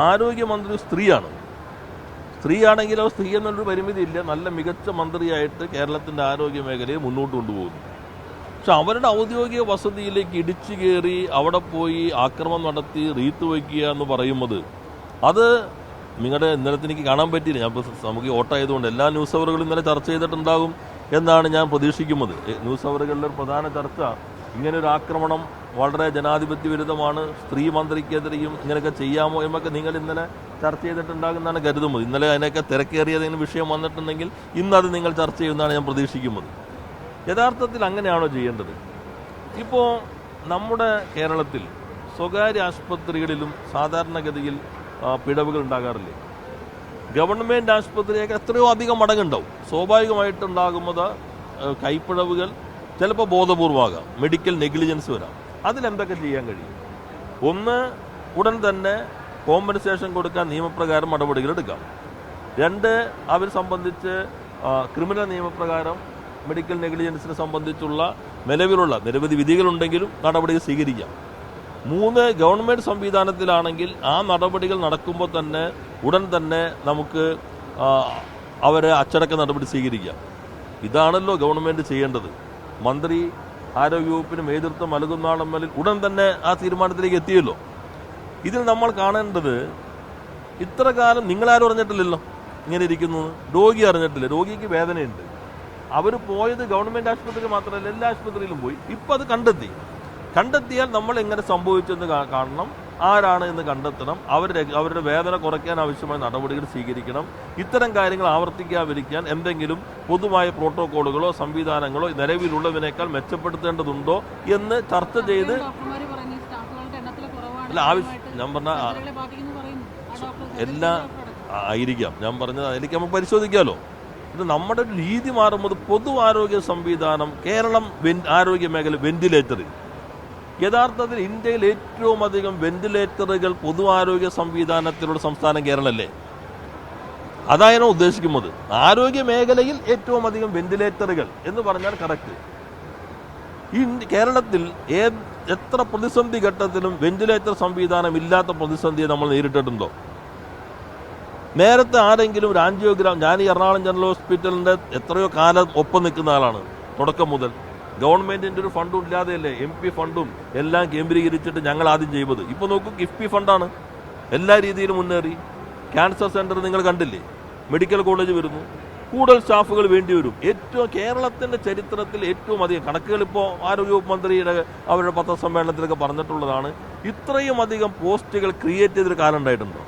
ആരോഗ്യമന്ത്രി സ്ത്രീയാണെങ്കിലോ സ്ത്രീ എന്നൊരു പരിമിതിയില്ല, നല്ല മികച്ച മന്ത്രിയായിട്ട് കേരളത്തിൻ്റെ ആരോഗ്യ മേഖലയെ മുന്നോട്ട് കൊണ്ടുപോകുന്നു. പക്ഷെ അവരുടെ ഔദ്യോഗിക വസതിയിലേക്ക് ഇടിച്ചു കയറി അവിടെ പോയി ആക്രമണം നടത്തി റീത്ത് വയ്ക്കുക എന്ന് പറയുന്നത്, അത് നിങ്ങളുടെ ഇന്നലത്തെ എനിക്ക് കാണാൻ പറ്റിയില്ല. ഞാൻ നമുക്ക് ഓട്ടായതുകൊണ്ട് എല്ലാ ന്യൂസ് അവറുകളും ഇന്നലെ ചർച്ച ചെയ്തിട്ടുണ്ടാകും എന്നാണ് ഞാൻ പ്രതീക്ഷിക്കുന്നത്. ന്യൂസ് അവറുകളിലെ പ്രധാന ചർച്ച ഇങ്ങനൊരു ആക്രമണം വളരെ ജനാധിപത്യ വിരുദ്ധമാണ്, സ്ത്രീ മന്ത്രിക്കെതിരെയും ഇങ്ങനെയൊക്കെ ചെയ്യാമോ എന്നൊക്കെ നിങ്ങൾ ഇന്നലെ ചർച്ച ചെയ്തിട്ടുണ്ടാകുമെന്നാണ് കരുതുന്നത്. ഇന്നലെ അതിനൊക്കെ തിരക്കേറിയതിന് വിഷയം വന്നിട്ടുണ്ടെങ്കിൽ ഇന്നത് നിങ്ങൾ ചർച്ച ചെയ്യുമെന്നാണ് ഞാൻ പ്രതീക്ഷിക്കുന്നത്. യഥാർത്ഥത്തിൽ അങ്ങനെയാണോ ചെയ്യേണ്ടത്? ഇപ്പോൾ നമ്മുടെ കേരളത്തിൽ സ്വകാര്യ ആശുപത്രികളിലും സാധാരണഗതിയിൽ പിഴവുകൾ ഉണ്ടാകാറില്ലേ? ഗവൺമെൻറ് ആശുപത്രിയൊക്കെ എത്രയോ അധികം മടങ്ങുണ്ടാവും. സ്വാഭാവികമായിട്ടുണ്ടാകുന്നത് കൈപ്പിഴവുകൾ ചിലപ്പോൾ ബോധപൂർവമാകാം, മെഡിക്കൽ നെഗ്ലിജൻസ് വരാം. അതിലെന്തൊക്കെ ചെയ്യാൻ കഴിയും? ഒന്ന്, ഉടൻ തന്നെ കോമ്പൻസേഷൻ കൊടുക്കാൻ നിയമപ്രകാരം നടപടികൾ എടുക്കാം. രണ്ട്, അവർ സംബന്ധിച്ച് ക്രിമിനൽ നിയമപ്രകാരം മെഡിക്കൽ നെഗ്ലിജൻസിനെ സംബന്ധിച്ചുള്ള നിലവിലുള്ള നിരവധി വിധികളുണ്ടെങ്കിലും നടപടികൾ സ്വീകരിക്കാം. മൂന്ന്, ഗവൺമെൻറ് സംവിധാനത്തിലാണെങ്കിൽ ആ നടപടികൾ നടക്കുമ്പോൾ തന്നെ ഉടൻ തന്നെ നമുക്ക് അവരെ അച്ചടക്ക നടപടി സ്വീകരിക്കാം. ഇതാണല്ലോ ഗവൺമെൻറ് ചെയ്യേണ്ടത്. മന്ത്രി ആരോഗ്യവകുപ്പിന് നേതൃത്വം നൽകുന്നാളമ്മലിൽ ഉടൻ തന്നെ ആ തീരുമാനത്തിലേക്ക് എത്തിയല്ലോ. ഇതിൽ നമ്മൾ കാണേണ്ടത്, ഇത്ര കാലം നിങ്ങളാരും അറിഞ്ഞിട്ടില്ലല്ലോ ഇങ്ങനെ ഇരിക്കുന്നു, രോഗി അറിഞ്ഞിട്ടില്ല. രോഗിക്ക് വേദനയുണ്ട്. അവർ പോയത് ഗവൺമെൻറ് ആശുപത്രിയിൽ മാത്രമല്ല, എല്ലാ ആശുപത്രിയിലും പോയി. ഇപ്പം അത് കണ്ടെത്തിയാൽ നമ്മൾ എങ്ങനെ സംഭവിച്ചെന്ന് കാണണം, ആരാണ് എന്ന് കണ്ടെത്തണം, അവരുടെ വേദന കുറയ്ക്കാൻ ആവശ്യമായ നടപടികൾ സ്വീകരിക്കണം. ഇത്തരം കാര്യങ്ങൾ ആവർത്തിക്കാതിരിക്കാൻ എന്തെങ്കിലും പൊതുവായ പ്രോട്ടോക്കോളുകളോ സംവിധാനങ്ങളോ നിലവിലുള്ളതിനേക്കാൾ മെച്ചപ്പെടുത്തേണ്ടതുണ്ടോ എന്ന് ചർച്ച ചെയ്ത് ഞാൻ പറഞ്ഞ എല്ലാ ആയിരിക്കാം. ഞാൻ പറഞ്ഞത് അതിലേക്ക് നമുക്ക് പരിശോധിക്കാമല്ലോ. ഇത് നമ്മുടെ ഒരു രീതി മാറുമ്പോൾ പൊതു ആരോഗ്യ സംവിധാനം, കേരളം ആരോഗ്യ മേഖല വെന്റിലേറ്ററിൽ, യഥാർത്ഥത്തിൽ ഇന്ത്യയിൽ ഏറ്റവും അധികം വെന്റിലേറ്ററുകൾ പൊതു ആരോഗ്യ സംവിധാനത്തിലുള്ള സംസ്ഥാനം കേരളമല്ലേ? അതായിരുന്നു ഉദ്ദേശിക്കുന്നത്. ആരോഗ്യ മേഖലയിൽ ഏറ്റവും അധികം വെന്റിലേറ്ററുകൾ എന്ന് പറഞ്ഞാൽ കറക്റ്റ്. ഈ കേരളത്തിൽ എത്ര പ്രതിസന്ധി ഘട്ടത്തിലും വെന്റിലേറ്റർ സംവിധാനം ഇല്ലാത്ത പ്രതിസന്ധിയെ നമ്മൾ നേരിട്ടിട്ടുണ്ടോ? നേരത്തെ ആരെങ്കിലും ഒരു ആൻജിയോഗ്രാം, ഞാൻ ഈ എറണാകുളം ജനറൽ ഹോസ്പിറ്റലിൻ്റെ എത്രയോ കാലം ഒപ്പം നിൽക്കുന്ന ആളാണ്. തുടക്കം മുതൽ ഗവൺമെൻറ്റിൻ്റെ ഒരു ഫണ്ടും ഇല്ലാതെയല്ലേ MP ഫണ്ടും എല്ലാം കേന്ദ്രീകരിച്ചിട്ട് ഞങ്ങൾ ആദ്യം ചെയ്തത്. ഇപ്പോൾ നോക്കൂ, കിഫ്ബി ഫണ്ടാണ് എല്ലാ രീതിയിലും മുന്നേറി. ക്യാൻസർ സെൻറ്റർ നിങ്ങൾ കണ്ടില്ലേ? മെഡിക്കൽ കോളേജ് വരുന്നു, കൂടുതൽ സ്റ്റാഫുകൾ വേണ്ടി വരും. കേരളത്തിൻ്റെ ചരിത്രത്തിൽ ഏറ്റവും അധികം കണക്കുകൾ ഇപ്പോൾ ആരോഗ്യവകുപ്പ് മന്ത്രിയുടെ അവരുടെ പത്രസമ്മേളനത്തിലൊക്കെ പറഞ്ഞിട്ടുള്ളതാണ്. ഇത്രയും അധികം പോസ്റ്റുകൾ ക്രിയേറ്റ് ചെയ്തൊരു കാലം ഉണ്ടായിട്ടുണ്ടോ?